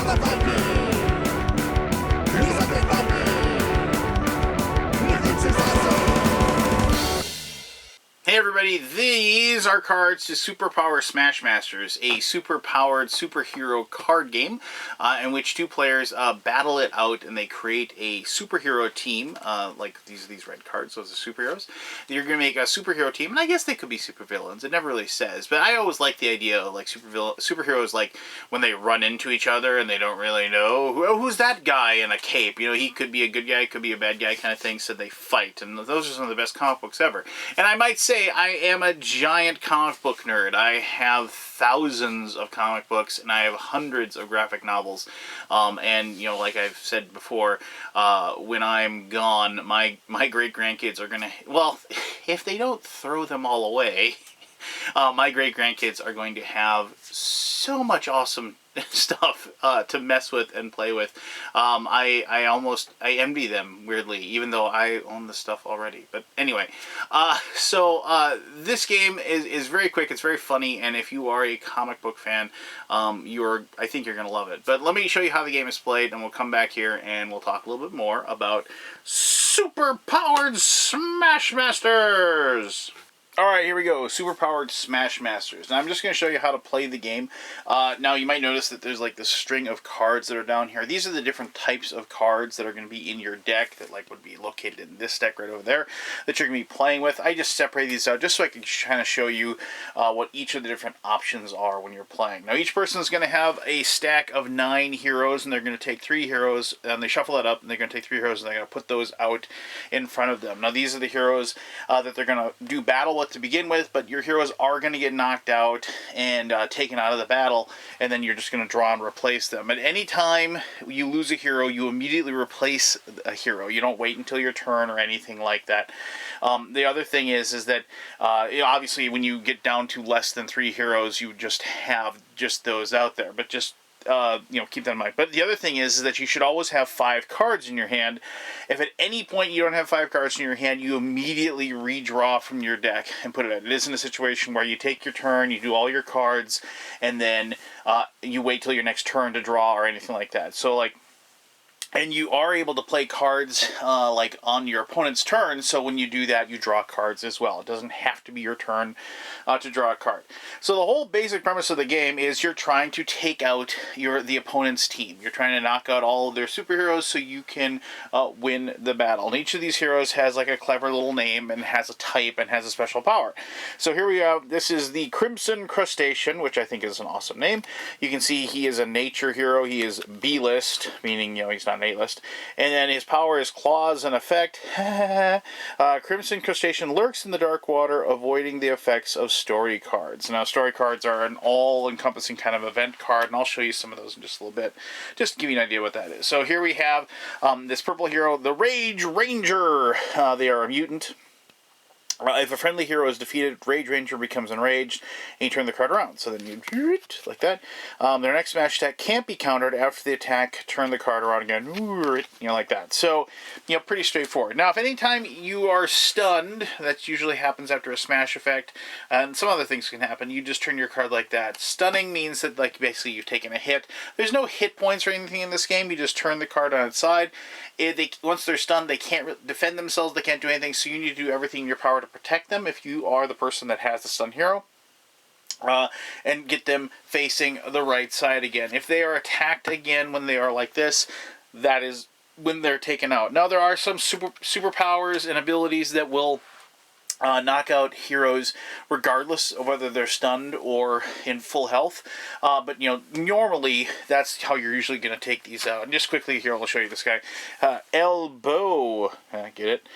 Hey everybody, these are cards to Superpower Smash Masters, a super-powered superhero card game in which two players battle it out and they create a superhero team, like these red cards, those are superheroes. You're going to make a superhero team, and I guess they could be supervillains, it never really says, but I always like the idea of like superheroes like when they run into each other and they don't really know, who's that guy in a cape, you know, he could be a good guy, could be a bad guy kind of thing, so they fight, and those are some of the best comic books ever. And I might say I am a giant comic book nerd. I have thousands of comic books and I have hundreds of graphic novels. And, you know, like I've said before, when I'm gone, my great-grandkids are going to, well, if they don't throw them all away, my great-grandkids are going to have so much awesome stuff to mess with and play with. I envy them, weirdly, even though I own the stuff already. But anyway, this game is very quick, it's very funny, and if you are a comic book fan, I think you're going to love it. But let me show you how the game is played, and we'll come back here and we'll talk a little bit more about Super-Powered Smash Masters! Alright, here we go. Superpowered Smash Masters. Now I'm just going to show you how to play the game. Now you might notice that there's like this string of cards that are down here. These are the different types of cards that are going to be in your deck that like would be located in this deck right over there that you're going to be playing with. I just separate these out just so I can kind of show you what each of the different options are when you're playing. Now each person is going to have a stack of 9 heroes, and they're going to take 3 heroes and they shuffle that up, and they're going to take 3 heroes and they're going to put those out in front of them. Now these are the heroes that they're going to do battle with to begin with, but your heroes are going to get knocked out and taken out of the battle, and then you're just going to draw and replace them. At any time you lose a hero, you immediately replace a hero. You don't wait until your turn or anything like that. The other thing is that obviously when you get down to less than 3 heroes, you just have just those out there, but just keep that in mind. But the other thing is that you should always have 5 cards in your hand. If at any point you don't have 5 cards in your hand, you immediately redraw from your deck and put it in. It isn't a situation where you take your turn, you do all your cards, and then you wait till your next turn to draw or anything like that. So and you are able to play cards like on your opponent's turn, so when you do that, you draw cards as well. It doesn't have to be your turn to draw a card. So the whole basic premise of the game is you're trying to take out the opponent's team. You're trying to knock out all of their superheroes so you can win the battle. And each of these heroes has like a clever little name and has a type and has a special power. So here we have, this is the Crimson Crustacean, which I think is an awesome name. You can see he is a nature hero. He is B-list, meaning, he's not an A-list. And then his power is Claws and Effect. Crimson Crustacean lurks in the dark water, avoiding the effects of story cards. Now, story cards are an all-encompassing kind of event card, and I'll show you some of those in just a little bit, just to give you an idea what that is. So here we have this purple hero, the Rage Ranger. They are a mutant. If a friendly hero is defeated, Rage Ranger becomes enraged, and you turn the card around. So then you, like that. Their next smash attack can't be countered after the attack. Turn the card around again, like that. So, pretty straightforward. Now, if any time you are stunned, that usually happens after a smash effect, and some other things can happen, you just turn your card like that. Stunning means that, basically you've taken a hit. There's no hit points or anything in this game. You just turn the card on its side. Once they're stunned, they can't defend themselves, they can't do anything, so you need to do everything in your power to protect them if you are the person that has the stun hero, and get them facing the right side again. If they are attacked again when they are like this, that is when they're taken out. Now, there are some superpowers and abilities that will knock out heroes regardless of whether they're stunned or in full health, but normally that's how you're usually going to take these out. And just quickly here, I'll show you this guy. Elbow, get it?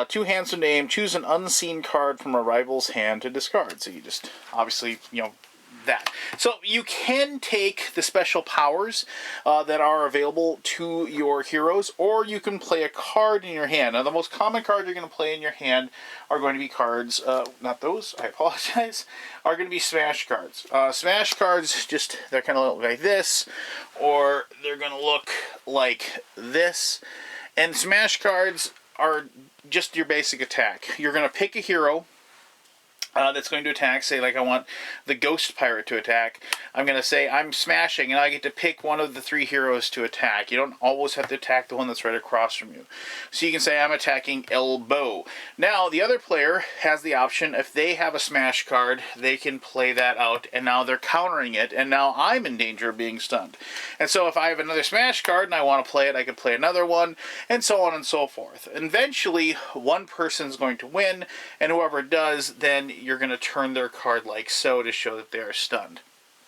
2 hands to name. Choose an unseen card from a rival's hand to discard. So you just obviously that. So you can take the special powers that are available to your heroes, or you can play a card in your hand. Now, the most common card you're going to play in your hand are going to be cards, not those, I apologize, are going to be smash cards. Smash cards, they're kind of like this, or they're going to look like this. And smash cards are just your basic attack. You're going to pick a hero. that's going to attack. Say, like, I want the Ghost Pirate to attack. I'm going to say I'm smashing, and I get to pick one of the 3 heroes to attack. You don't always have to attack the one that's right across from you. So you can say I'm attacking Elbow. Now, the other player has the option, if they have a smash card, they can play that out, and now they're countering it, and now I'm in danger of being stunned. And so if I have another smash card and I want to play it, I can play another one, and so on and so forth. And eventually, one person's going to win, and whoever does, then you're going to turn their card like so to show that they are stunned.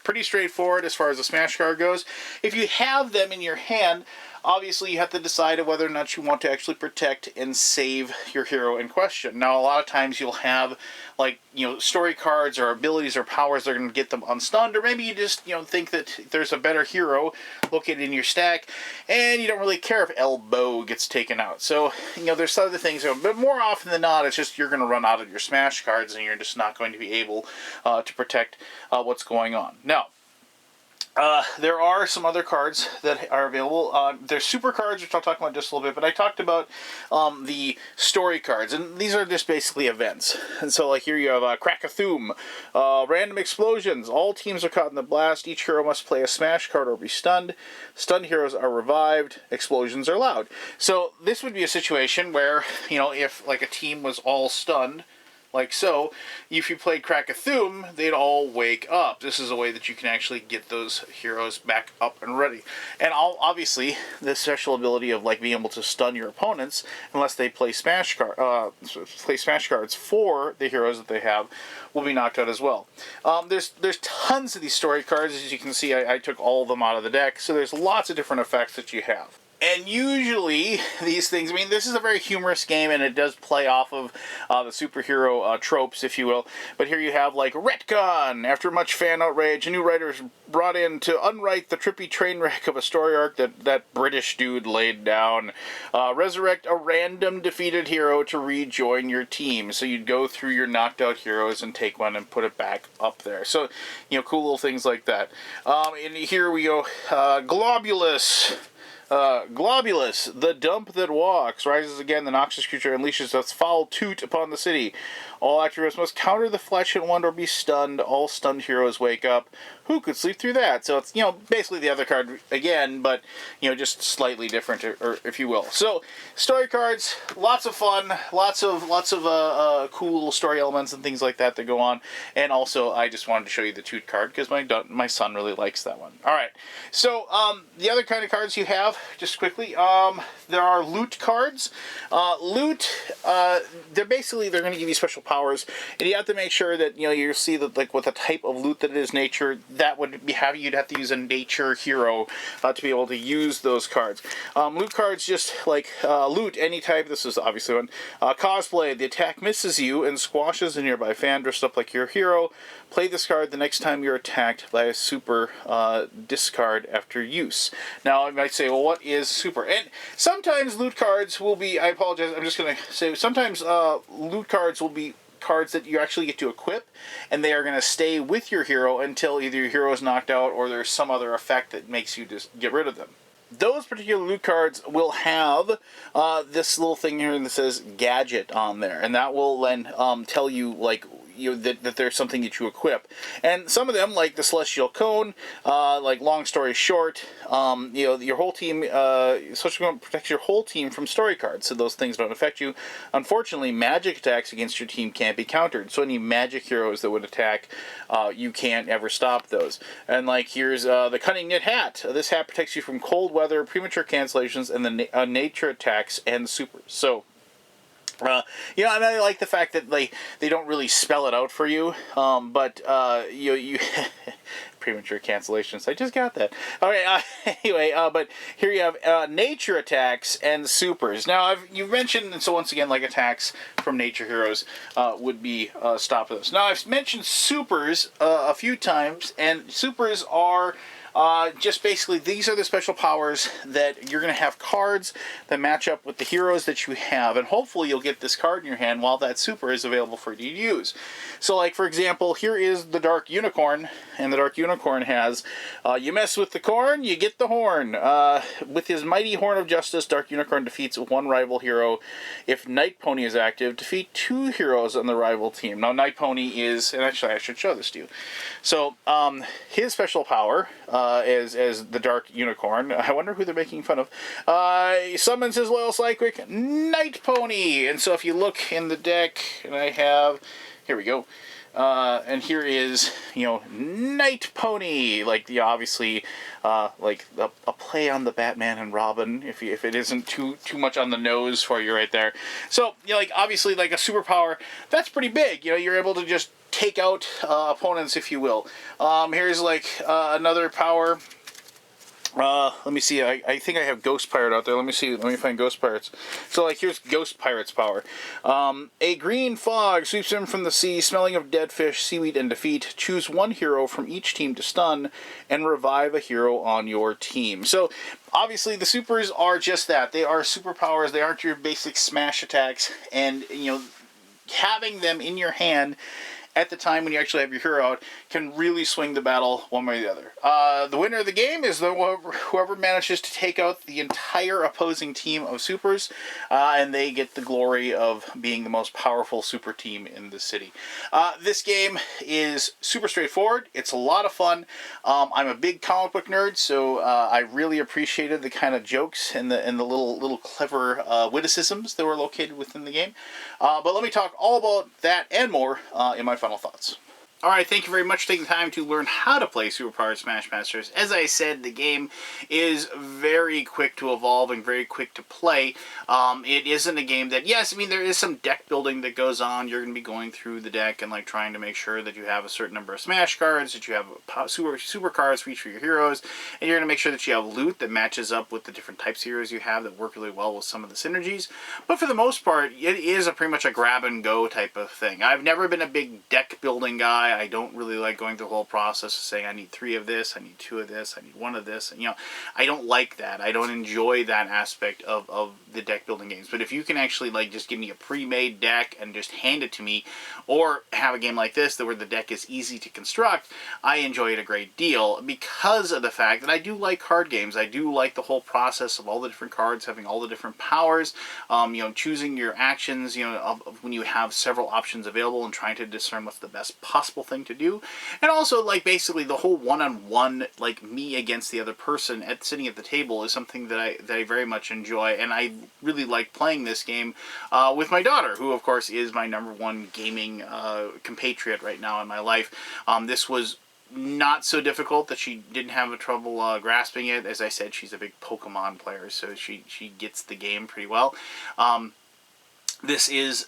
Pretty straightforward as far as the smash card goes. If you have them in your hand, obviously you have to decide whether or not you want to actually protect and save your hero in question. Now, a lot of times you'll have, like, story cards or abilities or powers that are going to get them unstunned, or maybe you just, think that there's a better hero located in your stack, and you don't really care if Elbow gets taken out. So, there's other things, but more often than not, it's just you're going to run out of your smash cards, and you're just not going to be able to protect what's going on. Now, there are some other cards that are available. There's super cards, which I'll talk about just a little bit, but I talked about the story cards, and these are just basically events. And so, like, here you have Crack-a-Thoom, random explosions. All teams are caught in the blast. Each hero must play a smash card or be stunned. Stunned heroes are revived. Explosions are loud. So this would be a situation where, if, like, a team was all stunned, like so, if you played Crack-a-Thoom, they'd all wake up. This is a way that you can actually get those heroes back up and ready. And obviously, the special ability of, like, being able to stun your opponents, unless they play smash cards for the heroes that they have, will be knocked out as well. There's tons of these story cards. As you can see, I took all of them out of the deck, so there's lots of different effects that you have. And usually, these things, this is a very humorous game, and it does play off of the superhero tropes, if you will. But here you have, like, Retcon. After much fan outrage, a new writer is brought in to unwrite the trippy train wreck of a story arc that British dude laid down. Resurrect a random defeated hero to rejoin your team. So you'd go through your knocked out heroes and take one and put it back up there. So, cool little things like that. And here we go. Globulus. Globulus, the dump that walks, rises again. The noxious creature unleashes its foul toot upon the city. All active heroes must counter the flesh at one or be stunned. All stunned heroes wake up. Who could sleep through that? So it's, basically the other card again, but, just slightly different, or if you will. So, story cards, lots of fun, lots of cool little story elements and things like that go on. And also, I just wanted to show you the Toot card, because my son really likes that one. Alright, so, the other kind of cards you have, just quickly, there are loot cards. Loot, they're going to give you special powers, and you have to make sure that, you see that, like, with the type of loot that it is nature, that would be you'd have to use a nature hero to be able to use those cards. Loot cards, just like loot any type. This is obviously one. Cosplay. The attack misses you and squashes a nearby fan dressed up like your hero. Play this card the next time you're attacked by a super. Discard after use. Now, I might say, well, what is super? And sometimes loot cards will be, I apologize, I'm just going to say, sometimes loot cards will be cards that you actually get to equip, and they are going to stay with your hero until either your hero is knocked out or there's some other effect that makes you just get rid of them. Those particular loot cards will have this little thing here that says gadget on there, and that will then tell you, like, that there's something that you equip. And some of them, like the Celestial Cone, like, long story short, your whole team, Celestial Cone protects your whole team from story cards, so those things don't affect you. Unfortunately, magic attacks against your team can't be countered, so any magic heroes that would attack, you can't ever stop those. And, like, here's the Cunning Knit Hat. This hat protects you from cold weather, premature cancellations, and the nature attacks and supers. So, and I like the fact that they don't really spell it out for you, but you premature cancellations. I just got that. Okay, anyway, but here you have nature attacks and supers. Now, you've mentioned, and so once again, like, attacks from nature heroes would be stop this. Now, I've mentioned supers a few times, and supers are just basically, these are the special powers that you're going to have cards that match up with the heroes that you have, and hopefully you'll get this card in your hand while that super is available for you to use. So, like, for example, here is the Dark Unicorn, and the Dark Unicorn has, you mess with the corn, you get the horn. With his Mighty Horn of Justice, Dark Unicorn defeats one rival hero. If Night Pony is active, defeat 2 heroes on the rival team. Now, Night Pony is, and actually I should show this to you. So, his special power, as the Dark Unicorn, I wonder who they're making fun of, he summons his loyal sidekick, Night Pony. And so if you look in the deck, and I have, here we go, and here is, Night Pony, like, obviously, like a play on the Batman and Robin, if it isn't too much on the nose for you right there. So, like, obviously, like a superpower, that's pretty big. You're able to just take out opponents, if you will. Here's like another power. Let me see. I think I have Ghost Pirate out there. Let me see. Let me find Ghost Pirates. So, like, here's Ghost Pirate's power. A green fog sweeps in from the sea, smelling of dead fish, seaweed, and defeat. Choose one hero from each team to stun, and revive a hero on your team. So, obviously, the supers are just that. They are superpowers. They aren't your basic smash attacks. And, having them in your hand at the time when you actually have your hero out can really swing the battle one way or the other. The winner of the game is whoever manages to take out the entire opposing team of supers, and they get the glory of being the most powerful super team in the city. This game is super straightforward. It's a lot of fun. I'm a big comic book nerd, so I really appreciated the kind of jokes and the little clever witticisms that were located within the game. But let me talk all about that and more in my final thoughts. Alright, thank you very much for taking the time to learn how to play Super Powered Smash Masters. As I said, the game is very quick to evolve and very quick to play. It isn't a game that, yes, I mean, there is some deck building that goes on. You're going to be going through the deck and, like, trying to make sure that you have a certain number of Smash cards, that you have super cards for each of your heroes, and you're going to make sure that you have loot that matches up with the different types of heroes you have that work really well with some of the synergies. But for the most part, it is pretty much a grab-and-go type of thing. I've never been a big deck building guy. I don't really like going through the whole process of saying I need 3 of this, I need 2 of this, I need 1 of this. And, I don't like that. I don't enjoy that aspect of the deck building games. But if you can actually, like, just give me a pre-made deck and just hand it to me, or have a game like this where the deck is easy to construct, I enjoy it a great deal because of the fact that I do like card games. I do like the whole process of all the different cards having all the different powers, choosing your actions, when you have several options available and trying to discern what's the best possible thing to do. And also, like, basically the whole one-on-one, like, me against the other person sitting at the table is something that I very much enjoy, and I really like playing this game with my daughter, who of course is my #1 gaming compatriot right now in my life. This was not so difficult that she didn't have trouble grasping it. As I said, she's a big Pokemon player, so she gets the game pretty well. This is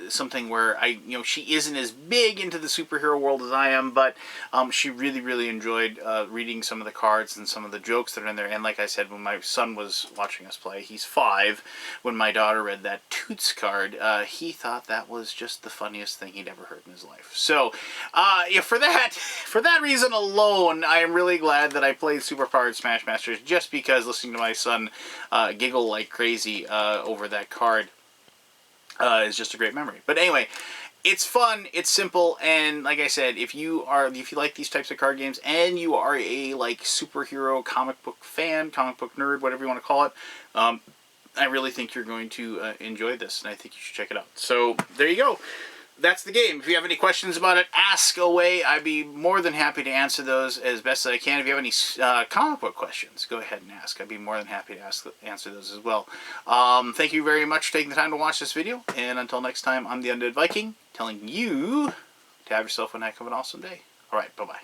something where she isn't as big into the superhero world as I am, but she really, really enjoyed reading some of the cards and some of the jokes that are in there. And like I said, when my son was watching us play, he's 5, when my daughter read that Toots card, he thought that was just the funniest thing he'd ever heard in his life. So, for that reason alone, I am really glad that I played Super Powered Smash Masters, just because listening to my son giggle like crazy over that card is just a great memory. But anyway, it's fun, it's simple, and like I said, if you like these types of card games and you are a superhero comic book fan, comic book nerd, whatever you want to call it, I really think you're going to enjoy this, and I think you should check it out. So there you go. That's the game. If you have any questions about it, ask away. I'd be more than happy to answer those as best as I can. If you have any comic book questions, go ahead and ask. I'd be more than happy to answer those as well. Thank you very much for taking the time to watch this video. And until next time, I'm the Undead Viking, telling you to have yourself a heck of an awesome day. Alright, bye-bye.